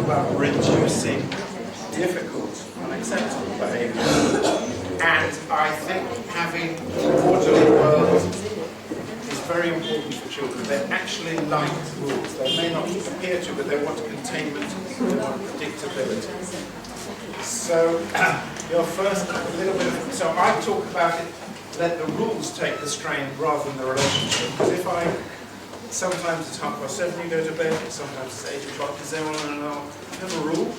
about reducing difficult, unacceptable behaviour. And I think having an orderly world is very important for children. They actually like rules. They may not appear to, but they want containment, they want predictability. So, your first little bit of, so I talk about it, let the rules take the strain rather than the relationship. Because if sometimes it's 7:30 you go to bed, sometimes it's 8 o'clock, is there one and all? You have a rule?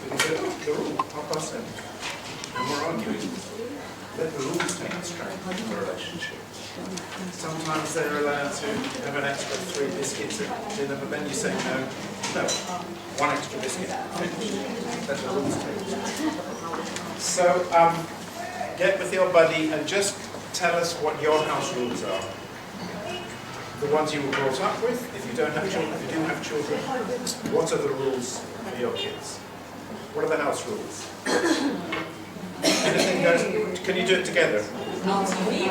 We can say, oh, the rule, 7:30. And we're arguing. Let the rules take the strain of the relationship. Sometimes they're allowed to have an extra 3 biscuits at dinner, but then you say no, 1 extra biscuit, finished. Let the rules take the strain. So, get with your buddy and just tell us what your house rules are. The ones you were brought up with, if you don't have children, if you do have children, what are the rules for your kids? What are the house rules? Anything goes, can you do it together? Not TV.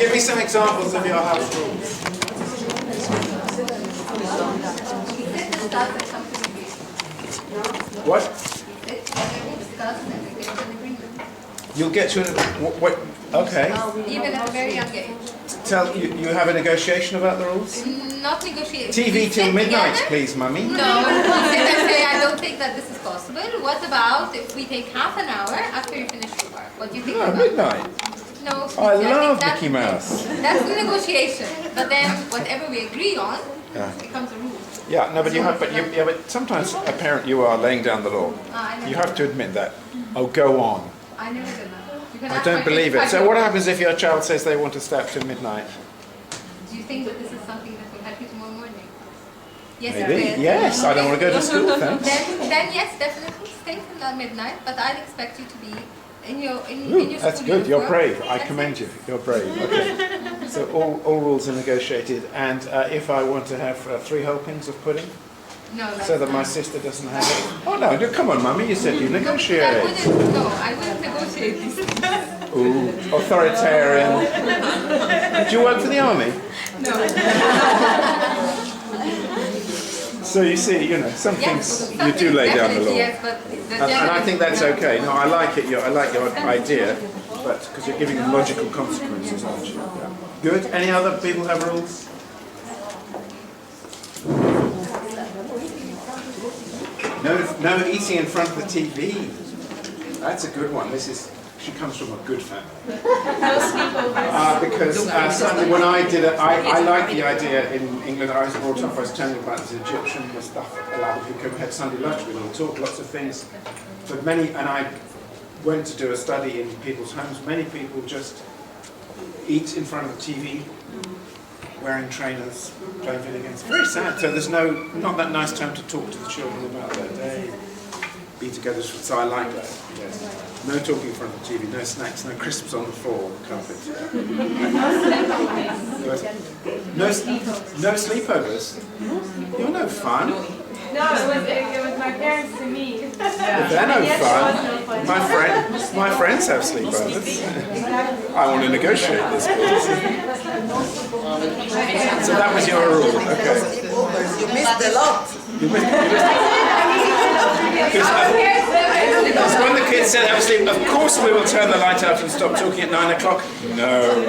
Give me some examples of your house rules. What? You'll get to what? Okay. Even at a very young age. Tell you have a negotiation about the rules. Not negotiation. TV till midnight, please, mummy. No. You sit and say, I don't think that this is possible. What about if we take half an hour after you finish your work? What do you think No, about midnight. No. I think love that's Mickey Mouse. That's the negotiation. But then whatever we agree on becomes a rule. Yeah, no, but you have, but sometimes a parent, you are laying down the law. You have to admit that. Oh, go on. I never did that. I don't believe it. So what happens if your child says they want to stay up till midnight? Do you think that this is something that will help you tomorrow morning? Yes, Maybe. it will. Yes, I don't want to go to school, thanks. Then yes, definitely stay till midnight. But I'd expect you to be in your That's school good. You're uniform. brave. I commend you. You're brave. Okay. So all rules are negotiated. And if I want to have 3 helpings of pudding, No, so that my sister doesn't have it. Oh no! Come on, mummy. You said you negotiate. I wouldn't negotiate these things. Ooh, authoritarian. Do you work for the army? No. So you see, some things you do lay down the law. Yes, but And I think that's okay. No, I like it. I like your idea, but because you're giving them logical consequences, aren't you? Yeah. Good. Any other people have rules? No eating in front of the TV. That's a good one. She comes from a good family. Because suddenly when I did it, I like the idea in England. I was brought up. I was telling you about this Egyptian stuff. Allowed people had Sunday lunch. We all talk lots of things. But and I went to do a study in people's homes. Many people just eat in front of the TV, wearing trainers, playing video games. Very sad. So there's not that nice time to talk to the children about their day, be together. So I like that. Yes. No talking in front of the TV, no snacks, no crisps on the floor, on the carpet. No sleepovers. You're no fun. No, it was my parents to me. They're no fun. My friends have sleepovers. I want to negotiate this. So that was your rule. Okay. You missed a lot. You missed because when the kids said have sleep, of course we will turn the light out and stop talking at 9 o'clock. No.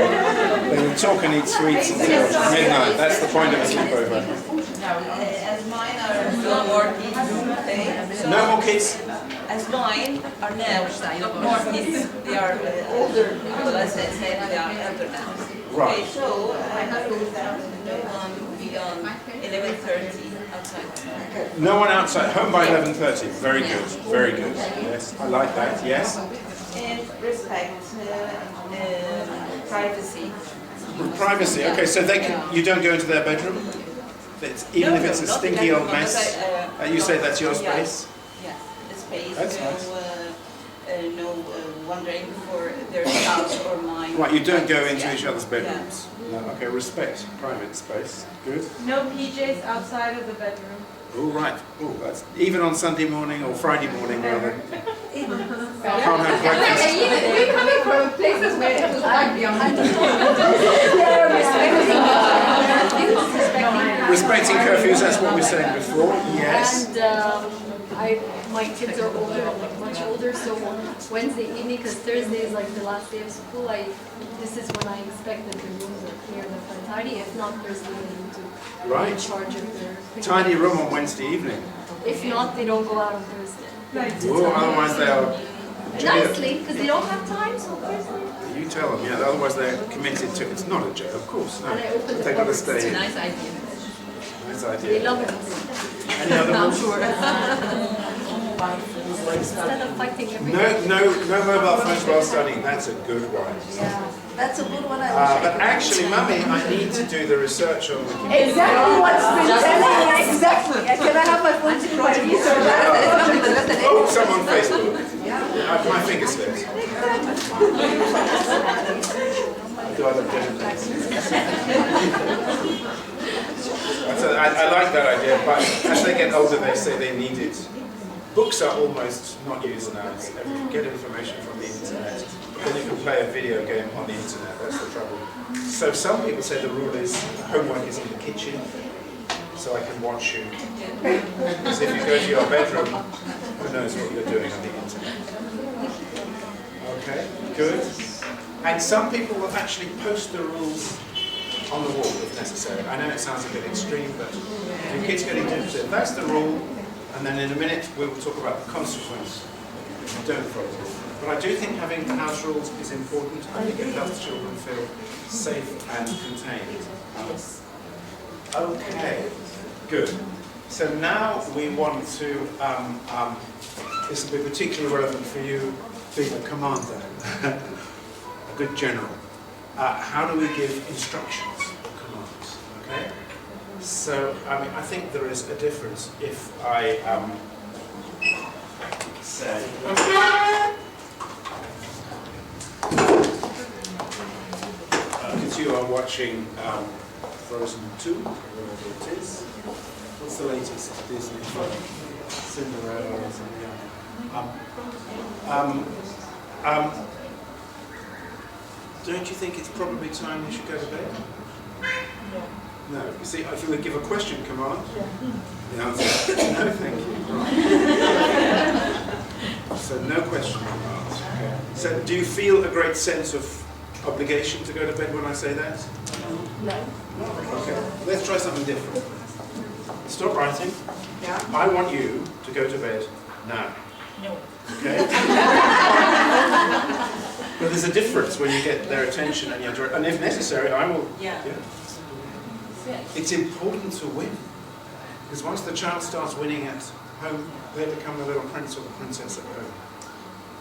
They will talk and eat sweets until midnight. That's the point of a sleepover. As mine are no more kids today. No more kids? As mine are now not more kids. They are older. Well, as I said, they are older now. Right. Okay, so I have no one beyond 11:30 outside. No one outside. Home by 11:30. Very good. Very good. Yes, I like that. Yes. And respect privacy. Privacy. Okay, so you don't go into their bedroom? Even if it's a stinky old mess? You say that's your space? Yeah, the space. That's nice. No wondering for their spouse or mine. Right, you don't go into each other's bedrooms? No, okay, respect private space. Good. No PJs outside of the bedroom. All right. Oh, that's even on Sunday morning or Friday morning rather. Can't have breakfast. We're coming from places where it was like beyond. Respecting curfews, that's what we were saying before. Yes. And my kids are older, much older, so Wednesday evening, because Thursday is like the last day of school, this is when I expect that the rooms are clear and tidy. If not, Thursday they need to be in charge of their Tidy room on Wednesday evening. If not, they don't go out on Thursday. Whoa, otherwise they'll... Nicely, because they don't have time, so Thursday. You tell them, yeah, otherwise they're committed to it. It's not a joke, of course, no. And I open the They've got to cupboards. stay in. Nice idea. Nice They idea. love it. Any other rules? Instead of fighting every No mobile phones while studying. That's a good one. Yeah, that's a good one. But actually, Mummy, I need to do the research on Wikipedia. Exactly what's been said. Exactly. Can I have my phone to my research? Oh, some on Facebook. My finger slipped. Do I look different? So I like that idea, but as they get older, they say they need it. Books are almost not used now. Get information from the internet. Then you can play a video game on the internet. That's the trouble. So some people say the rule is homework is in the kitchen, so I can watch you. Because if you go to your bedroom, who knows what you're doing on the internet. Okay, good. And some people will actually post the rules on the wall if necessary. I know it sounds a bit extreme, but if your kid's getting into it, that's the rule. And then in a minute, we will talk about the consequence if you don't follow the rule. But I do think having house rules is important. I think it helps children feel safe and contained. Okay, good. So now we want to, this will be particularly relevant for you being a commander, a good general. How do we give instructions or commands? Okay? So, I think there is a difference if I say, because you are watching Frozen 2, whatever it is. What's the latest Disney film? Cinderella or something? Don't you think it's probably time we should go to bed? No. You see, if you would give a question command, the answer is no, thank you. Right. So no question commands. Okay. So do you feel a great sense of obligation to go to bed when I say that? No. Okay. Let's try something different. Stop writing. Yeah. I want you to go to bed now. No. Okay? But there's a difference when you get their attention and you're and if necessary, I will. Yeah. It's important to win. Because once the child starts winning at home, they become the little prince or the princess at home.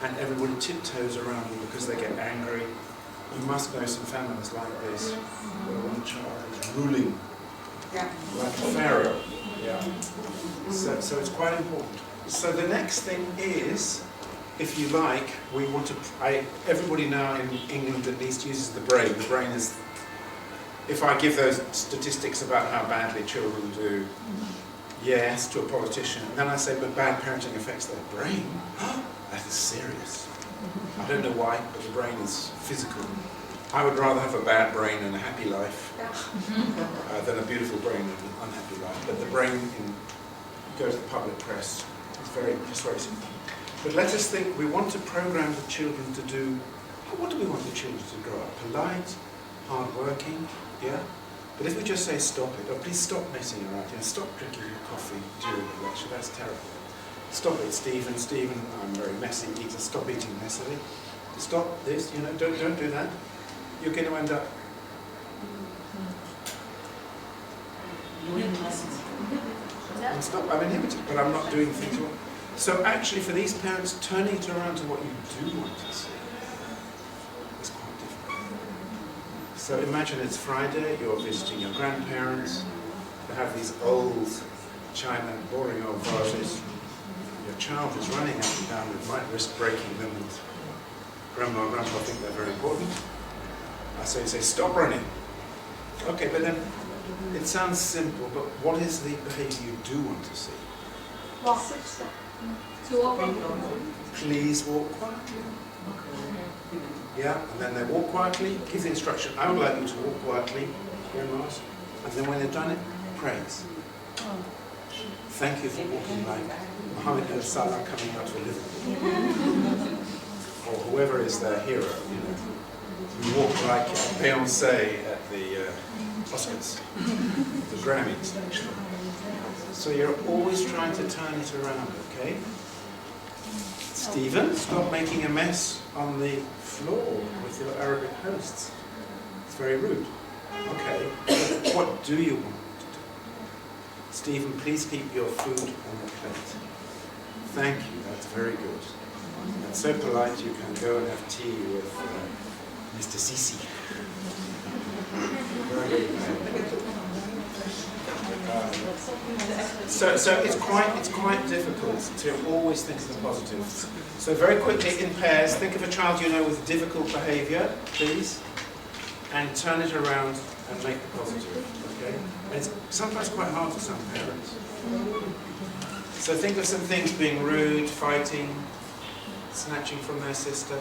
And everybody tiptoes around them because they get angry. You must know some families like this, where one child is ruling like a pharaoh. Yeah. So it's quite important. So the next thing is, if you like, we want to. Everybody now in England at least uses the brain. The brain is. If I give those statistics about how badly children do, yes, to a politician, and then I say, but bad parenting affects their brain. That is serious. I don't know why, but the brain is physical. I would rather have a bad brain and a happy life than a beautiful brain and an unhappy life. But the brain goes to the public press. It's very persuasive. But let us think, we want to program the children to do, what do we want the children to grow up? Polite, hard-working, yeah? But if we just say stop it, or please stop messing around, stop drinking your coffee during the lecture, that's terrible. Stop it, Stephen, I'm very messy, eater, stop eating messily. Stop this, don't do that. You're going to end up and stop, I'm inhibited, but I'm not doing things well. So actually for these parents, turning it around to what you do want to see is quite difficult. So imagine it's Friday, you're visiting your grandparents, they have these old china, boring old vases. Your child is running up and down, it might risk breaking them, and Grandma and Grandpa think they're very important. So you say, stop running. Okay, but then it sounds simple, but what is the behavior you do want to see? Please walk quietly. Yeah, and then they walk quietly, give the instruction, I would like you to walk quietly, grandmas, and then when they've done it, praise. Thank you for walking like Muhammad al-Salah coming out to Liverpool. Or whoever is their hero, You walk like Beyoncé at the Oscars, the Grammys, actually. So you're always trying to turn it around, okay? Stephen, stop making a mess on the floor with your Arabic hosts. It's very rude. Okay, what do you want to do? Stephen, please keep your food on the plate. Thank you, that's very good. And so polite you can go and have tea with Mr. Sisi. Very good. So it's quite difficult to always think of the positives. So very quickly in pairs, think of a child you know with difficult behaviour, please, and turn it around and make the positive. Okay? And it's sometimes quite hard for some parents. So think of some things: being rude, fighting, snatching from their sister.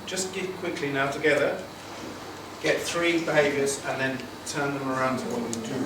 Just get quickly now together. Get 3 behaviours and then turn them around to what you do.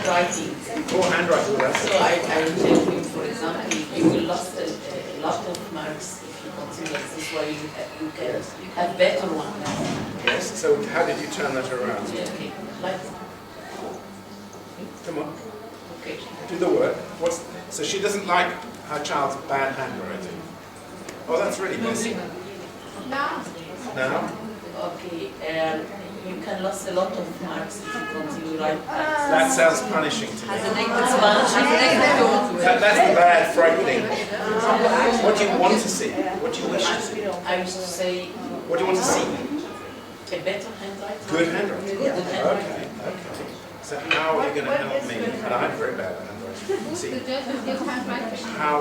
handwriting. Poor handwriting, that's So I will tell you, for example, you will lose a lot of marks if you continue. This is why you can have better ones. Yes, so how did you turn that around? Okay, like, Come on, okay. do the work. So she doesn't like her child's bad handwriting. Oh, that's really messy. Now, Now, Okay, you can lose a lot of marks if you continue like that. that sounds punishing to me. That's That's the bad, frightening. What do you want to see? What do you wish to see? I used to say What do you want to see? a better handwriting. Good handwriting. Good handwriting. Okay. So how are you going to help me? And I'm very bad at handwriting. who's See, the judge of good handwriting? how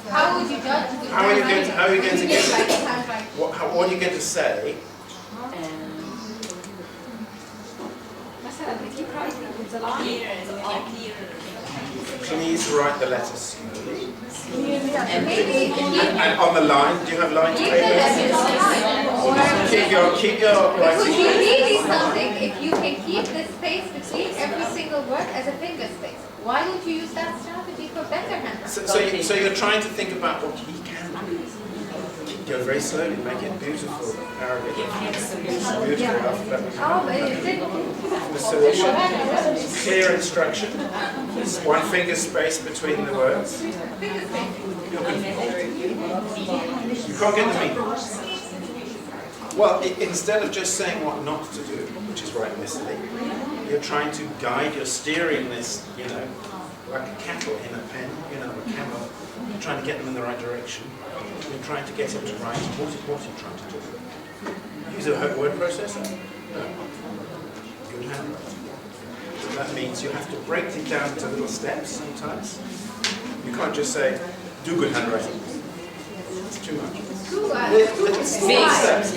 How would you judge good How are you going to- how are you going to get- Like handwriting. what are you going to say? Please write the letters slowly. Maybe And on the line, do you have line keep the letters Keep your Would writing. you really something if you can keep the space between every single word as a finger space? Why don't you use that strategy for better handwriting? So you're trying to think about what he can do. Go very slowly, make it beautiful. Arabic. Beautiful alphabet. Oh, but it didn't. The solution. Clear instruction. One finger space between the words. Finger space. You can't get the meaning. Well, instead of just saying what not to do, which is right messily, you're trying to guide, you're steering this, like a cattle in a pen, a camel. You're trying to get them in the right direction. You're trying to get him to write. What are you trying to do? Use a word processor? No. Good handwriting. So that means you have to break it down into little steps sometimes. You can't just say, do good handwriting. It's too much. Little small steps.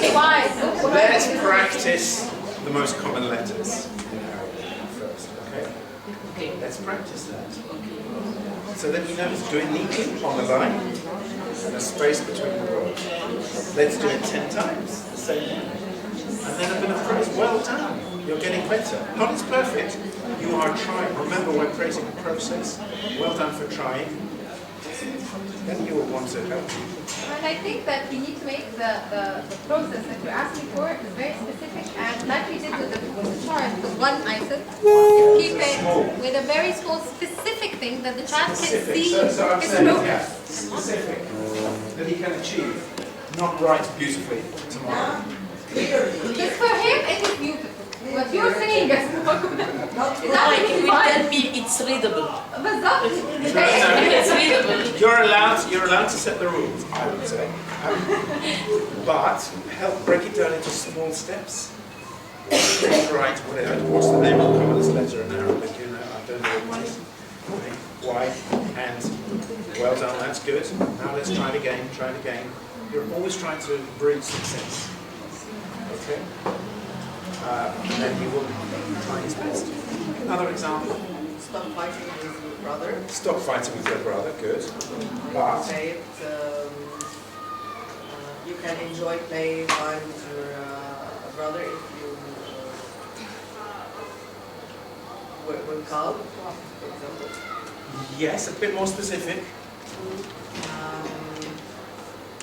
Let's practice the most common letters in Arabic first, okay? Let's practice that. So then we know to do it neatly on the line, and a space between the words. Let's do it 10 times, the same thing. And then a bit of praise. Well done. You're getting better. Not as perfect. You are trying. Remember, we're praising the process. Well done for trying. Then you will want to help you. And I think that we need to make the process that you're asking for very specific, and like we did with the chart, with one item, keep it with a very small specific thing that the child can see So I'm its saying, progress. specific that he can achieve. Not write beautifully tomorrow. Because for him, it is beautiful. What you're saying is not good. It will tell me it's readable. It's readable. You're allowed to set the rules, I would say. But help break it down into small steps. Right, what's the name of the commonest letter in Arabic? I don't know what it is. Okay. Y, and well done, that's good. Now let's try it again, You're always trying to bring success. Okay? And then he will try his best. Another example. Stop fighting with your brother. Stop fighting with your brother, good. But Say it, you can enjoy playing time with your brother if you will calm, for example. yes, a bit more specific.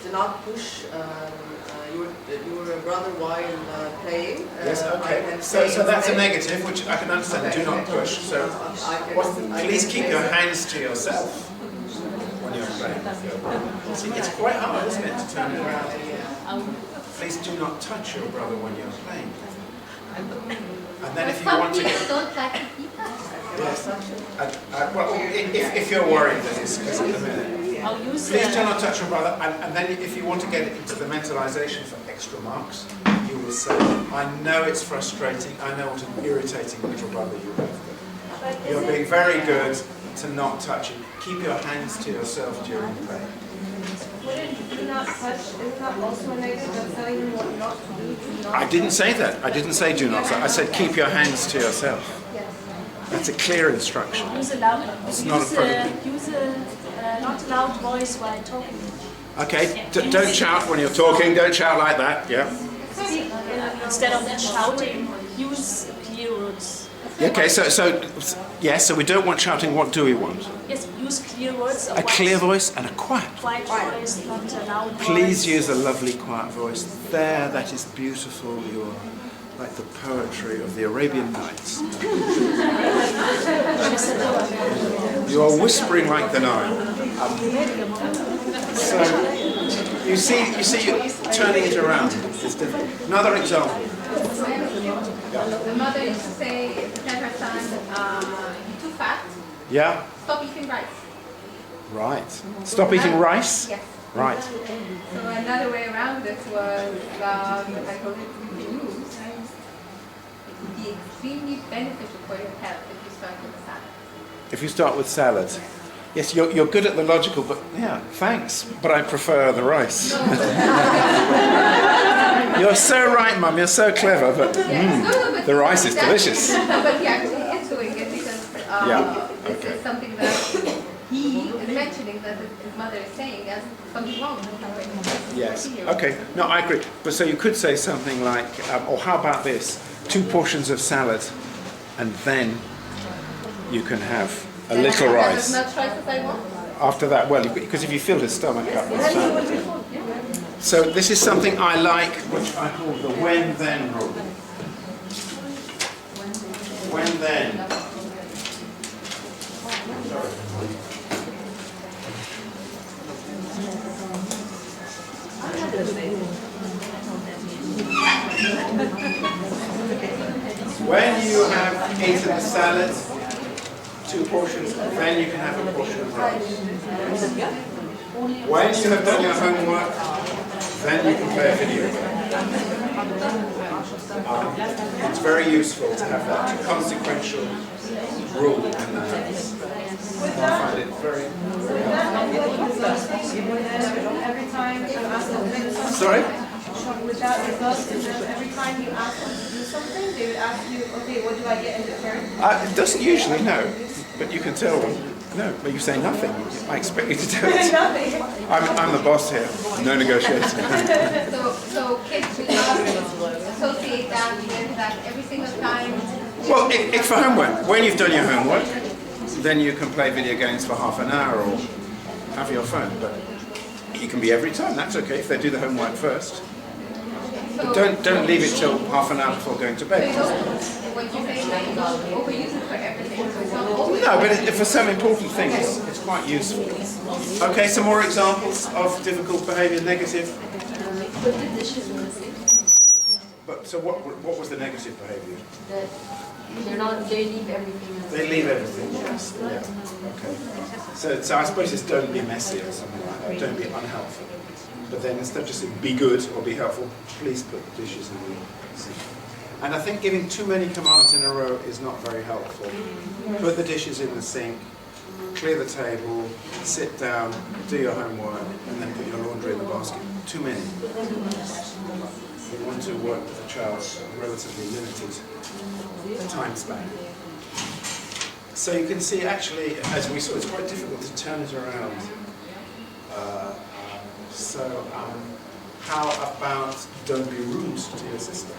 Do not push your brother while playing. Yes, I okay. can So say that's a instead- negative, which I can understand. Okay. Do not push. So please keep your hands to yourself when you're playing. See, it's quite hard, isn't it, to turn it around? Please do not touch your brother when you're playing. And then if you Some want to people get... don't like to keep that. Yes. Well, if you're worried, that is, because at the minute... Please do not touch your brother, and then if you want to get into the mentalization for extra marks, you will say, I know it's frustrating, I know what an irritating little brother you have. You're being very good to not touch him. Keep your hands to yourself during play. Do not touch, is not also negative than telling him what not to do? I didn't say that. I didn't say do not touch. I said keep your hands to yourself. That's a clear instruction. Use a loud, It's not a problem. not loud voice while talking. Okay, don't shout when you're talking. Don't shout like that. Yeah. Instead of shouting, use clear words. Okay, so we don't want shouting. What do we want? Yes, use clear words. A clear voice and a quiet. Quiet voice, not a loud voice. Please use a lovely quiet voice. There, that is beautiful. You're like the poetry of the Arabian Nights. You are whispering like the Nile. So you see, you're turning it around. It's different. Another example. The mother used to say, tell her son, you're too fat, Yeah. stop eating rice. Right. Stop eating rice. Yes. Right. So another way around this was, I told you to use, it would be extremely beneficial for your health if you start with a salad. If you start with salad. Yes, you're good at the logical, but yeah, thanks. But I prefer the rice. You're so right, Mum. You're so clever, but But the rice is delicious. But he actually is doing it because this okay. is something that he is mentioning that his mother is saying as something wrong with something. Yes. Okay. No, I agree. But so you could say something like, or how about this? 2 portions of salad, and then you can have a little rice. Not rice as I want. After that, well, because if you fill his stomach up with salad. So this is something I like, which I call the when-then rule. When-then. When you have eaten the salad, 2 portions, then you can have a portion of rice. When you have done your homework, then you can play a video game. It's very useful to have that consequential rule in the house. I find it very Every time you ask them to do something. Sorry? With that result, is that every time you ask them to do something, they would ask you, okay, what do I get in return? It doesn't usually, no. But you can tell them. No, but you say nothing. I expect you to do it. Nothing. I'm the boss here. No negotiating. So kids should not associate that with that every single time. Well, it's for homework. When you've done your homework, then you can play video games for half an hour or have your phone. But it can be every time. That's okay if they do the homework first. But don't leave it till half an hour before going to bed. What you're saying that you don't overuse it for everything. So it's not always. No, but for some important things, it's quite useful. Okay, some more examples of difficult behaviour, negative. Put the dishes in the sink. But so what was the negative behaviour? That they leave everything in the They leave everything, yes. Yeah. Okay. So I suppose it's don't be messy or something like that. Don't be unhelpful. But then instead of just saying be good or be helpful, please put the dishes in the sink. And I think giving too many commands in a row is not very helpful. Put the dishes in the sink, clear the table, sit down, do your homework, and then put your laundry in the basket. Too many. We want to work with a child's relatively limited time span. So you can see actually, as we saw, it's quite difficult to turn it around. How about don't be rude to your sister?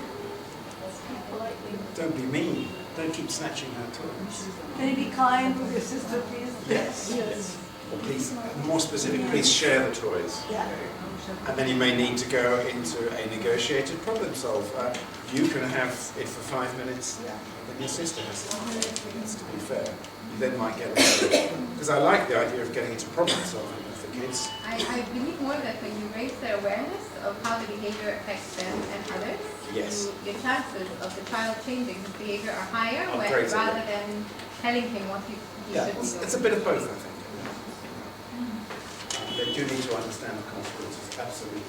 Don't be mean. Don't keep snatching her toys. Can you be kind with your sister, please? Yes. Or please, more specific, please share the toys. Yeah. And then you may need to go into a negotiated problem solve. You can have it for 5 minutes, and your sister has it for 5 minutes, to be fair. You then might get it. Because I like the idea of getting into problem solving with the kids. I believe more that when you raise their awareness of how the behavior affects them and others, Yes. your chances of the child changing his behavior are higher Greater. rather than telling him what he Yeah, should be doing. it's a bit of both, I think. They do need to understand the consequences, absolutely.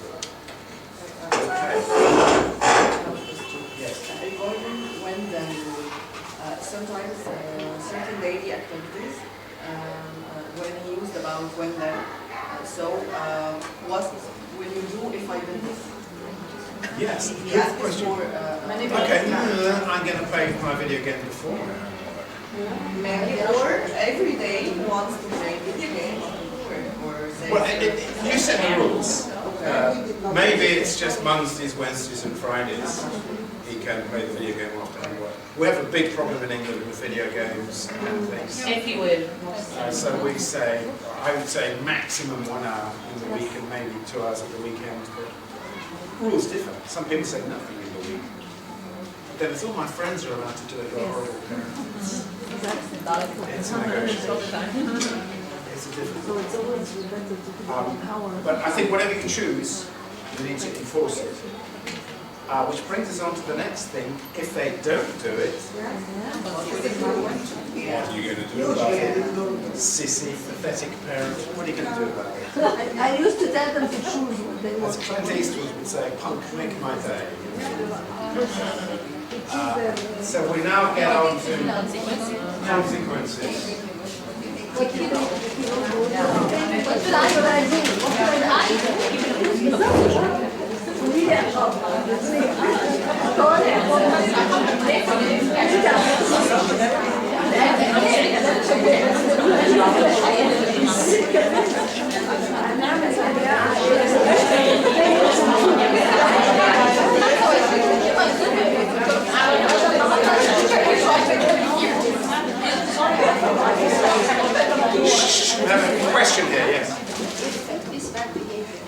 Okay. Yes. Regarding when-then rule, sometimes certain daily activities, when he used about when-then, what will you do if I do this? Yes, He good asked question. for Okay, I'm going to play my video game before. or every day he wants to play video games or say. Well, you set the rules. Maybe it's just Mondays, Wednesdays and Fridays. He can play the video game after homework. We have a big problem in England with video games and things. Everywhere. So we say, I would say maximum 1 hour in the week and maybe 2 hours at the weekend. But rules differ. Some people say nothing in the week. But then it's all my friends are allowed to do it. They're horrible parents. It's a negotiation. It's a difficult. So it's always better to keep power. But I think whatever you choose, you need to enforce it. Which brings us on to the next thing. If they don't do it, what are you going to do about it? Sissy, pathetic parent, what are you going to do about it? I used to tell them to choose what they As want. Clint Eastwood would say, punk, make my day. So we now get on to consequences. What should I do? What should I do? We have a question here, yes. This bad behavior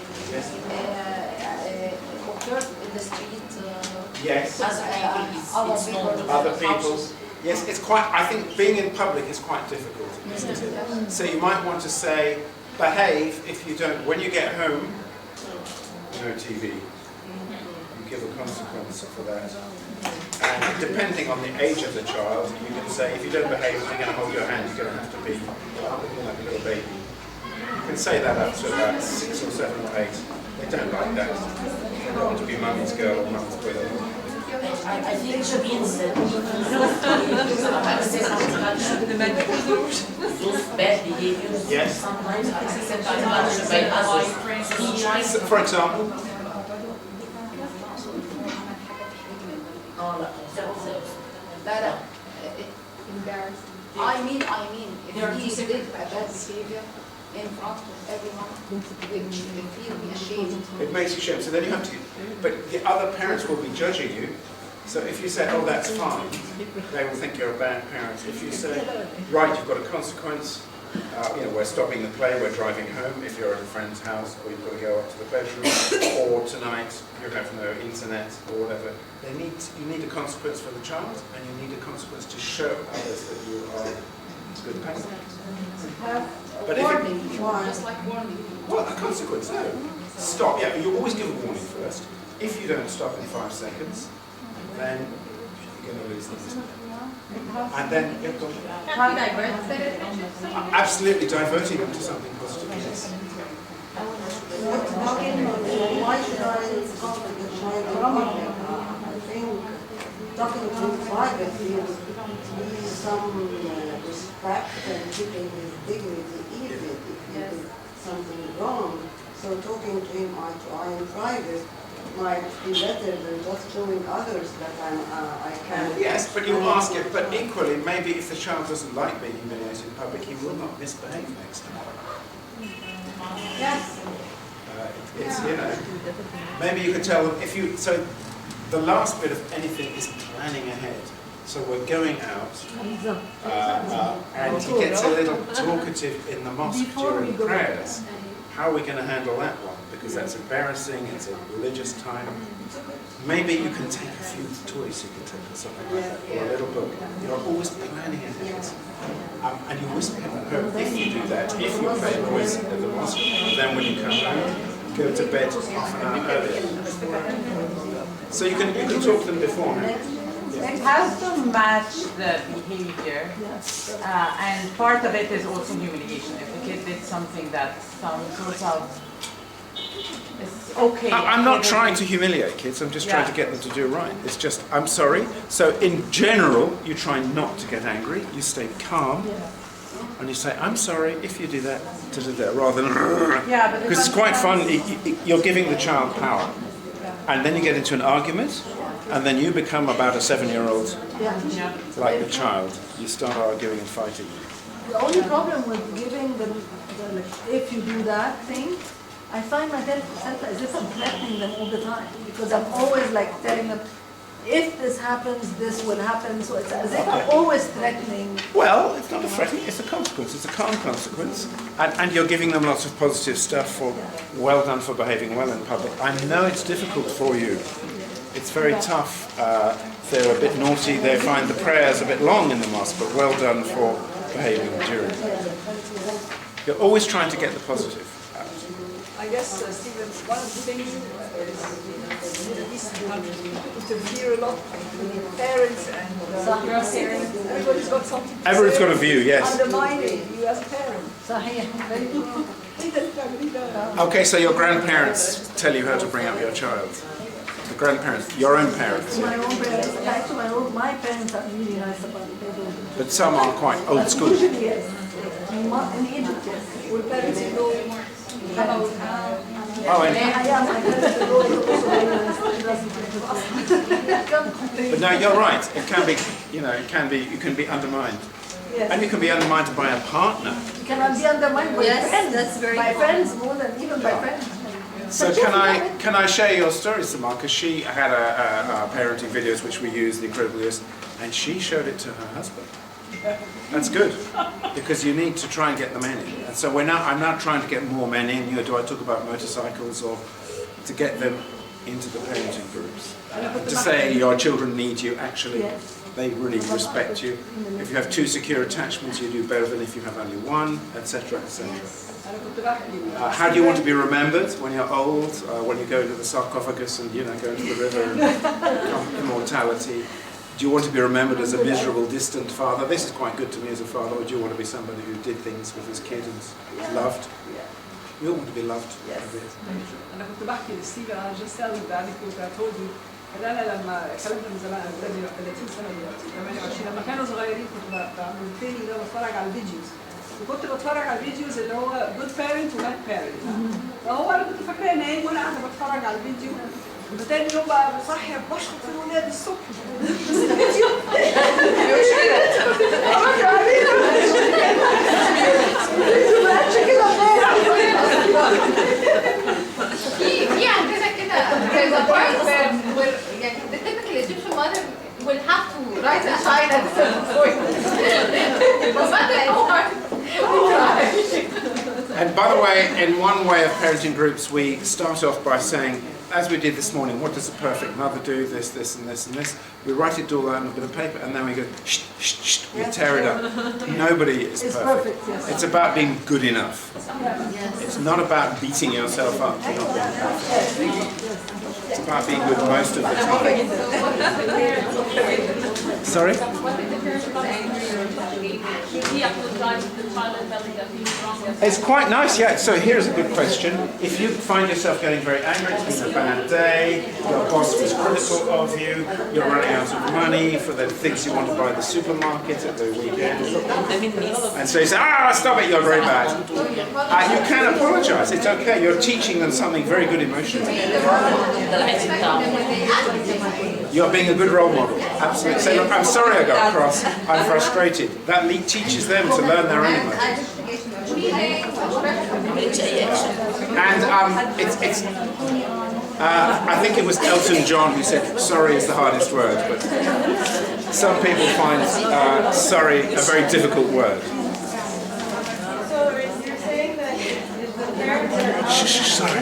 occurred in the street Yes. as Other people's. Yes, it's quite, I think being in public is quite difficult, isn't it? So you might want to say, behave if you don't, when you get home, no TV. You give a consequence for that. And depending on the age of the child, you can say, if you don't behave, I'm going to hold your hand, you're going to have to be like a little baby. You can say that up to about 6 or 7 or 8. They don't like that. They don't want to be mummy's girl or mummy's boy. I think it should be instead. Those bad behaviors. Yes. Sometimes I accept by others. So trying So, for example, that embarrassing. I mean, if he did a bad behavior in front of everyone, which feel me ashamed. it makes you ashamed. So then you have to, but the other parents will be judging you. So if you say, oh, that's fine, they will think you're a bad parent. If you say, right, you've got a consequence, we're stopping the play, we're driving home, if you're at a friend's house, or you've got to go up to the bedroom, or tonight you have no internet, or whatever. You need a consequence for the child, and you need a consequence to show others that you are a good parent. But if it, Just like warning. well, a consequence, no. Stop, yeah, you always give a warning first. If you don't stop in 5 seconds, then you're going to lose things. And then, yeah, go on. Can we divert their attention? Absolutely diverting them to something positive. Yes. Why should I talk to the child in public? I think talking to him privately would be some respect and keeping his dignity even if he did something wrong. So talking to him eye to eye in private might be better than just showing others that I can. Yes, but you ask it, but equally, maybe if the child doesn't like being humiliated in public, he will not misbehave next time. Yes. It's, maybe you could tell them, so the last bit of anything is planning ahead. So we're going out, and he gets a little talkative in the mosque during prayers. How are we going to handle that one? Because that's embarrassing, it's a religious time. Maybe you can take a few toys you can take or something like that, or a little book. You're always planning ahead. And you whisper in the home, if you do that, if you play voice at the mosque, then when you come home, go to bed half an hour earlier. So you can talk to them beforehand. It has to match the behavior, and part of it is also humiliation. If the kid did something that turns out is okay. I'm not trying to humiliate kids, I'm just trying to get them to do right. It's just, I'm sorry. So in general, you try not to get angry, you stay calm, and you say, I'm sorry if you do that, rather than, because it's quite fun, you're giving the child power. And then you get into an argument, and then you become about a 7-year-old, like the child. You start arguing and fighting. The only problem with giving them, if you do that thing, I find myself as if I'm threatening them all the time. Because I'm always like telling them, if this happens, this will happen. So it's as if I'm always threatening. Well, it's not a threatening, it's a consequence. It's a calm consequence. And you're giving them lots of positive stuff for well done for behaving well in public. I know it's difficult for you. It's very tough. They're a bit naughty. They find the prayers a bit long in the mosque, but well done for behaving during. You're always trying to get the positive out. I guess, Stephen, one of the things is you have to interfere a lot with parents and grandparents. Everybody's got something to Everyone's say. got a view, yes. Undermining you as a parent. Okay, so your grandparents tell you how to bring up your child. The grandparents, your own parents. My own parents, actually my parents are really nice about it. They don't. But some are quite old school. Usually, yes. In Egypt, yes. Will parents know about Oh, and, Yeah, my parents are also very nice. It doesn't but no, you're right. It can be, you can be undermined. Yes. And you can be undermined by a partner. You cannot be undermined by Yes, friends. that's very by common. friends more than even by friends. So can I share your story, Samar? Because she had a parenting videos which we use, the Incredible Years, and she showed it to her husband. That's good, because you need to try and get the men in. And so I'm now trying to get more men in. Do I talk about motorcycles or to get them into the parenting groups? To say your children need you, actually, they really respect you. If you have 2 secure attachments, you do better than if you have only 1, etc., etc. How do you want to be remembered when you're old, when you go into the sarcophagus and go into the river and become immortality? Do you want to be remembered as a miserable, distant father? This is quite good to me as a father. Or do you want to be somebody who did things with his kid and loved? You all want to be loved. أنا كنت بحكي لستيفن أنا just telling بعد كنت I told you إن أنا لما كلمت من زمان أنا ولادي 30 سنة دلوقتي 28 لما كانوا صغيرين كنت بعمل تاني ده بتفرج على الفيديوز وكنت بتفرج على الفيديوز اللي هو good parent و bad parent فهو أنا كنت فاكرة نايم وأنا قاعدة بتفرج على الفيديو وتاني يوم بقى بصحي بشخط في الولاد الصبح بس الفيديو في عندنا كده there's a part where يعني the typical Egyptian mother will have to write a child at a certain point. No matter how hard we try. And by the way, in one way of parenting groups, we start off by saying, as we did this morning, what does a perfect mother do? This, this, and this, and this. We write it all on a bit of paper, and then we go, shh, shh, shh, we tear it up. Nobody is perfect. It's about being good enough. It's not about beating yourself up for not being perfect. It's about being good most of the time. Sorry? It's quite nice, yeah. So here's a good question. If you find yourself getting very angry, it's been a bad day, your boss was critical of you, you're running out of money for the things you want to buy at the supermarket at the weekend, and so you say, stop it, you're very bad. You can apologize, it's okay. You're teaching them something very good emotionally. You're being a good role model. Absolutely. Say, look, I'm sorry I got cross. I'm frustrated. That teaches them to learn their own emotions. And I think it was Elton John who said, sorry is the hardest word, but some people find sorry a very difficult word. So you're saying that if the parents are Sorry.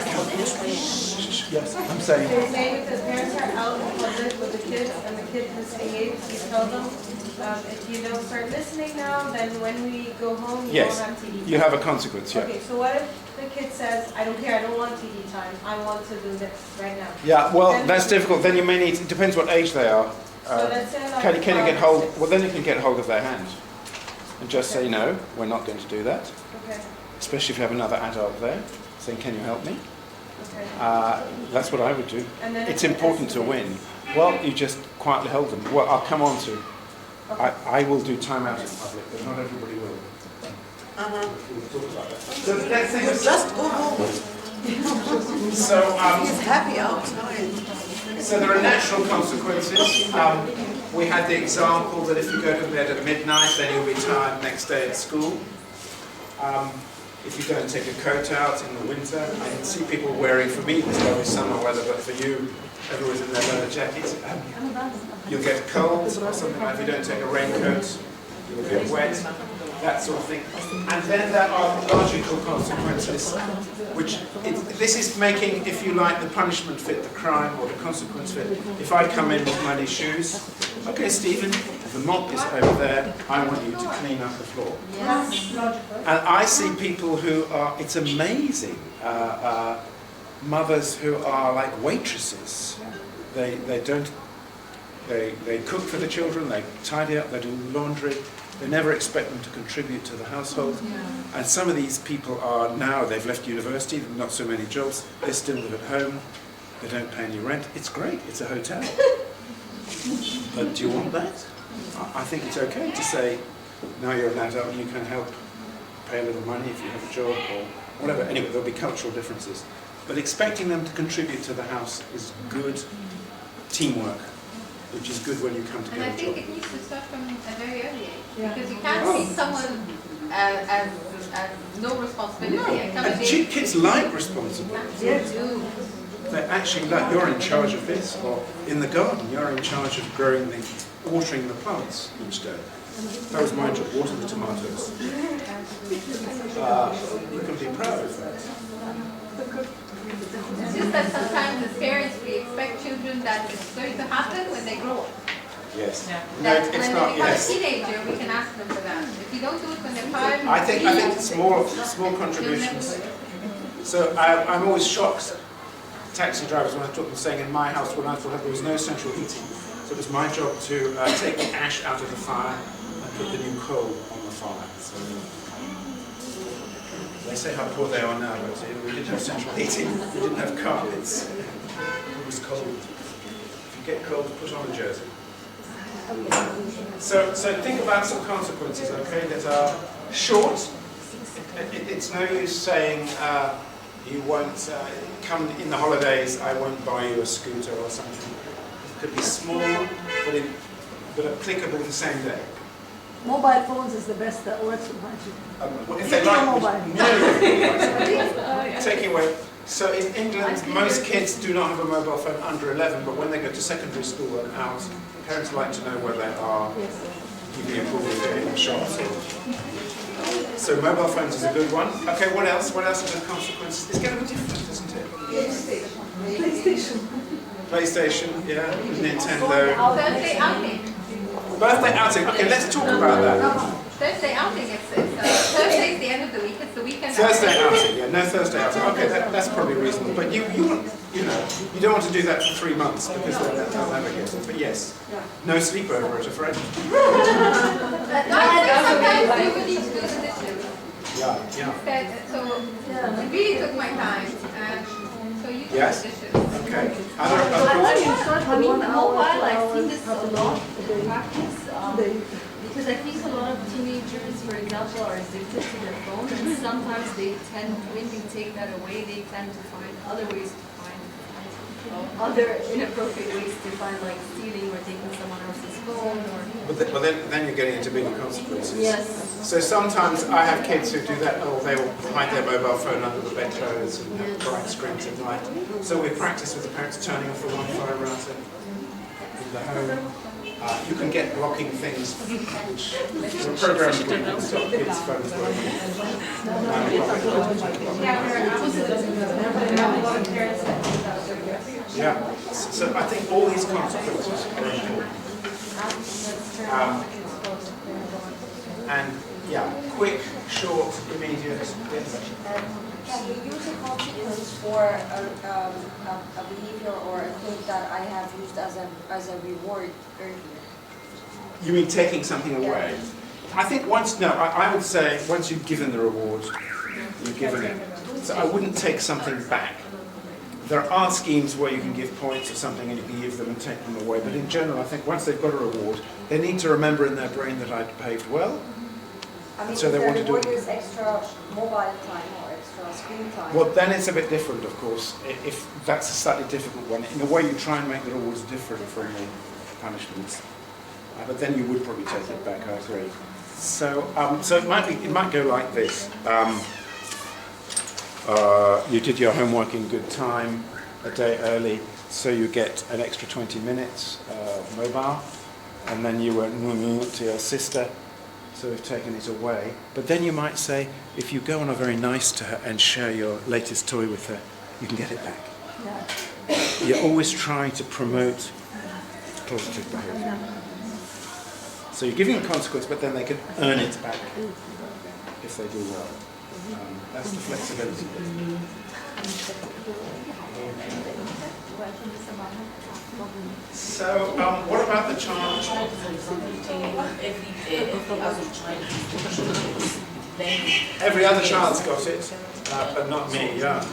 Yes, I'm saying. You're saying if the parents are out in public with the kids and the kid misbehaves, you tell them, if you don't start listening now, then when we go home, you Yes, won't have TV time. you have a consequence, yeah. Okay, so what if the kid says, I don't care, I don't want TV time, I want to do this right now? Yeah, well, that's difficult. Then you may need, it depends what age they are. So let's say like Can you get 5 or hold, 6. well then you can get hold of their hand and just say, no, we're not going to do that. Okay, Especially if you have another adult there, saying, can you help me? okay. That's what I would do. And then It's if it important to win. Well, you just quietly hold them. Well, I'll come on to. I will do time out in public, but not everybody will. We'll talk about that. So the next thing is Just go home. so He's happy outside. so there are natural consequences. We had the example that if you go to bed at midnight, then you'll be tired next day at school. if you don't take a coat out in the winter. I see people wearing, for me, it's lovely summer weather, but for you, everyone's in their leather jackets. You'll get cold or something like if you don't take a raincoat, you'll get wet, that sort of thing. And then there are logical consequences, which this is making, if you like, the punishment fit the crime or the consequence fit. If I come in with muddy shoes, okay, Stephen, the mop is over there, I want you to clean up the floor. Yes. And I see people who are, it's amazing, mothers who are like waitresses. They cook for the children, they tidy up, they do laundry. They never expect them to contribute to the household. And some of these people are now, they've left university, not so many jobs, they still live at home, they don't pay any rent. It's great, it's a hotel. But do you want that? I think it's okay to say, now you're an adult and you can help pay a little money if you have a job or whatever. Anyway, there'll be cultural differences. But expecting them to contribute to the house is good teamwork, which is good when you come to And get I a think job. it needs to start from a very early age. Because you can't see someone as no responsibility and come And kids like responsibility. They do. They actually like, you're in charge of this, or in the garden, you're in charge of watering the plants each day. That was my job, water the tomatoes. You can be proud of that. It's just that sometimes as parents we expect children that it's going to happen when they grow up. Yes. Yeah. No, That it's when not, they become yes. a teenager, we can ask them for that. If you don't do it when they're 5, I think small contributions. So I'm always shocked, taxi drivers, when I talk to them saying in my house when I thought there was no central heating. So it was my job to take the ash out of the fire and put the new coal on the fire. So they say how poor they are now, but we didn't have central heating, we didn't have carpets. It was cold. If you get cold, put on a jersey. So think about some consequences, okay, that are short. It's no use saying you won't come in the holidays, I won't buy you a scooter or something. It could be small, but applicable the same day. Mobile phones is the best that works with my children. If they like, taking away. So in England, most kids do not have a mobile phone under 11, but when they go to secondary school and out, parents like to know where they are, giving a call in the shops. So mobile phones is a good one. Okay, what else? What else are the consequences? It's going to be different, isn't it? PlayStation, yeah, Nintendo. Thursday outing. Birthday outing. Okay, let's talk about that. Thursday outing. Thursday's the end of the week. It's the weekend. Thursday outing. Yeah, no Thursday outing. Okay, that's probably reasonable. But you don't want to do that for 3 months because they'll never get it. But yes, no sleepover at a friend. Sometimes you will need to do the dishes. Yeah. So I really took my time, and so you do Yes. the dishes. Okay. I mean, mobile, I've seen this a lot in practice, because I think a lot of teenagers, for example, are addicted to their phone, and sometimes they tend, when you take that away, they tend to find other ways to find other inappropriate ways to find, like stealing or taking someone else's phone, or... But then you're getting into bigger consequences. Yes. So sometimes I have kids who do that, they will hide their mobile phone under the bedclothes and have bright screens at night. So we practice with the parents turning off the Wi-Fi router in the home. You can get blocking things, which are programs where you can stop kids' phones working. Yeah, so I think all these consequences are important. And yeah, quick, short, immediate. Yes. Can you use a consequence for a behavior or a thing that I have used as a reward earlier? You mean taking something away? I think I would say once you've given the reward, you've given it. So I wouldn't take something back. There are schemes where you can give points or something and you can give them and take them away, but in general I think once they've got a reward, they need to remember in their brain that I behaved well. I mean, so they want to do it. Is extra mobile time or extra screen time? Well, then it's a bit different, of course. If that's a slightly difficult one, in a way you try and make the rewards different from the punishments. But then you would probably take it back. I agree. So, so it might go like this. you did your homework in good time, a day early, so you get an extra 20 minutes mobile, and then you went to your sister, so we've taken it away. But then you might say, if you go on a very nice to her and share your latest toy with her, you can get it back. Yeah. You're always trying to promote positive behaviour. So you're giving a consequence, but then they can earn it back if they do well. That's the flexibility. So, what about the child? Every other child's got it, but not me. Yeah,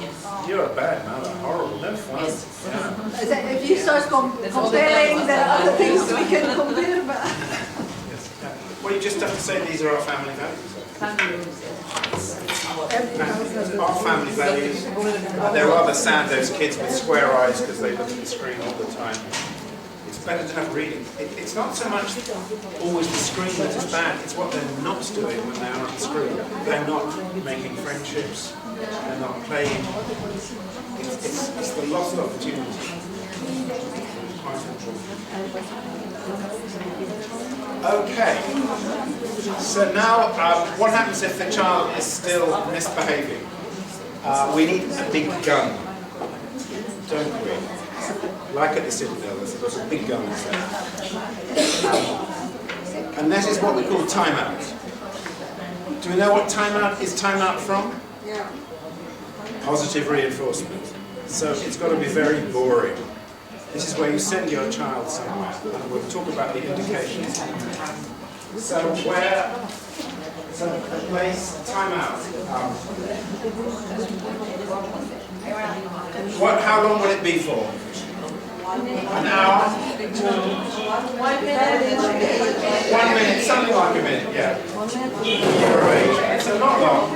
you're a bad mother. Horrible, no fun. Yeah. If you start comparing, there are other things we can compare. But Well, you just have to say these are our family values. Our family values. They're rather sad, those kids with square eyes because they look at the screen all the time. It's better to have reading. It's not so much always the screen that is bad, it's what they're not doing when they're on the screen. They're not making friendships, they're not playing. It's the lost opportunity. Quite okay, so now what happens if the child is still misbehaving? We need a big gun, don't we? Like at the Citadel, there's a big gun there. And that is what we call timeout. Do we know what timeout is timeout from? Yeah. Positive reinforcement. So it's got to be very boring. This is where you send your child somewhere, and we'll talk about the indications. So the place, timeout. How long will it be for? An hour? 1 minute. 1 minute, something like a minute, yeah. So not long.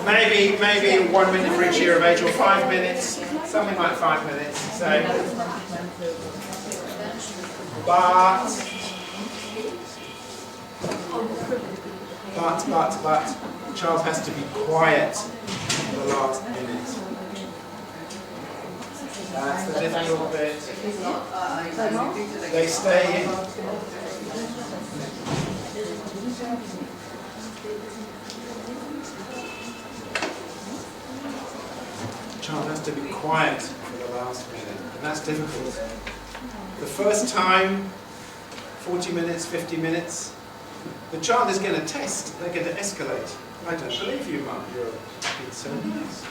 Maybe 1 minute for each year of age, or 5 minutes, something like 5 minutes. So, but, the child has to be quiet for the last minute. That's the difficult bit. They stay in. The child has to be quiet for the last minute, and that's difficult. The first time, 40 minutes, 50 minutes, the child is going to test, they're going to escalate. I don't believe you, Mum, you're being so nice.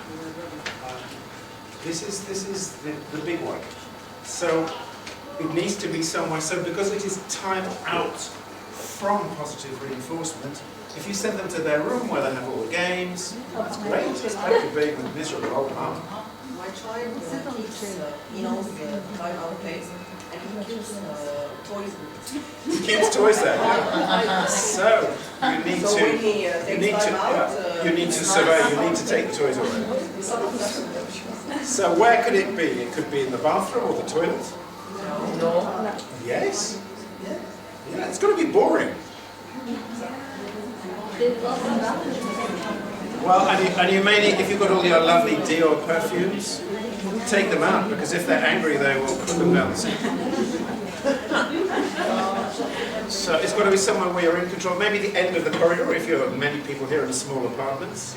This is the big one. So it needs to be somewhere. So because it is time out from positive reinforcement, if you send them to their room where they have all the games, that's great. It's better being with miserable old mum. My child he knows the time out place, and he keeps toys. He keeps toys there. So you need So to when he takes time out, you need to survey. You need to take the toys away. So where could it be? It could be in the bathroom or the toilet. No. Yes. Yeah, it's going to be boring. Well, and you may need, if you've got all your lovely Dior perfumes, take them out, because if they're angry, they will put them down the sink. So it's got to be somewhere where you're in control. Maybe the end of the corridor, if you have many people here in small apartments,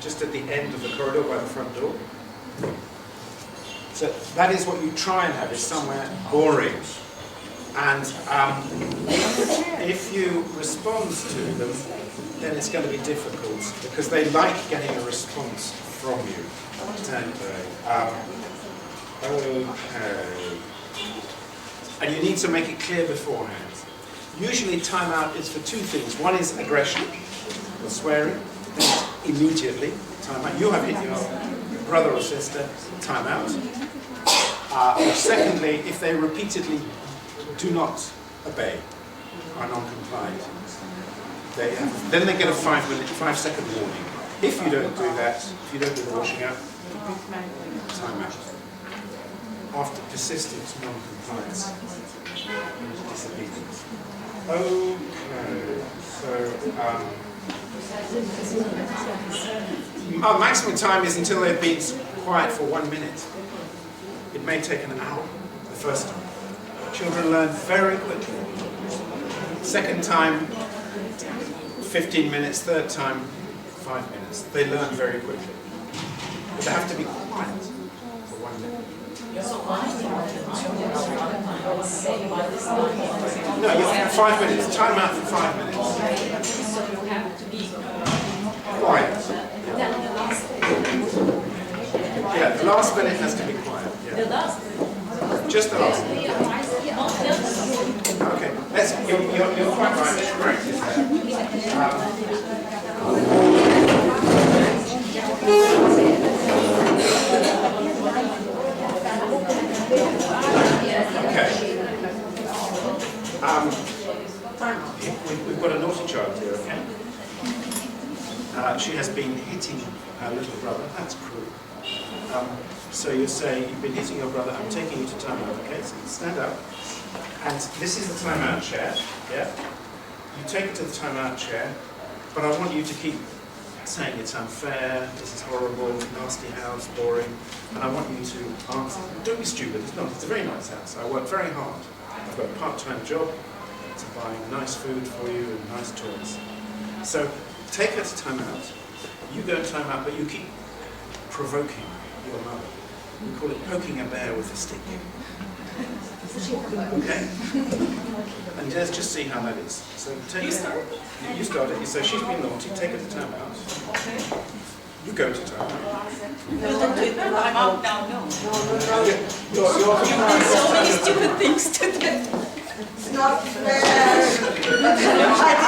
just at the end of the corridor by the front door. So that is what you try and have, is somewhere boring. And if you respond to them, then it's going to be difficult, because they like getting a response from you, don't they? Okay. And you need to make it clear beforehand. Usually timeout is for two things. One is aggression, or swearing, immediately, timeout. You have hit your brother or sister, timeout. Or secondly, if they repeatedly do not obey, are non-compliant, then they get a 5-second warning. If you don't do that, if you don't do the washing up, time out. After persistent non-compliance, disobedience. Okay. So, our maximum time is until they've been quiet for 1 minute. It may take an hour the first time. Children learn very quickly. Second time, 15 minutes. Third time, 5 minutes. They learn very quickly. But they have to be quiet for 1 minute. No, you have 5 minutes. Time out for 5 minutes. So you have to be Quiet. Yeah, the last minute has to be quiet. Yeah. the last. Just the last minute. Okay, you're quite right. Let's practice we've got a naughty child here, okay? She has been hitting her little brother. That's cruel. So you say, you've been hitting your brother, I'm taking you to timeout, okay? So you stand up. And this is the timeout chair, yeah? You take it to the timeout chair, but I want you to keep saying it's unfair, this is horrible, nasty house, boring, and I want you to answer. Don't be stupid, it's not. It's a very nice house. I work very hard. I've got a part-time job to buy nice food for you and nice toys. So take her to timeout. You go to timeout, but you keep provoking your mother. We call it poking a bear with a stick. Okay? And let's just see how that is. So take you start? You start it. You say, she's been naughty, take her to timeout. Okay. You go to timeout. No, don't do it. I'm out now, no. You're You did so many stupid things today. It's not fair. I did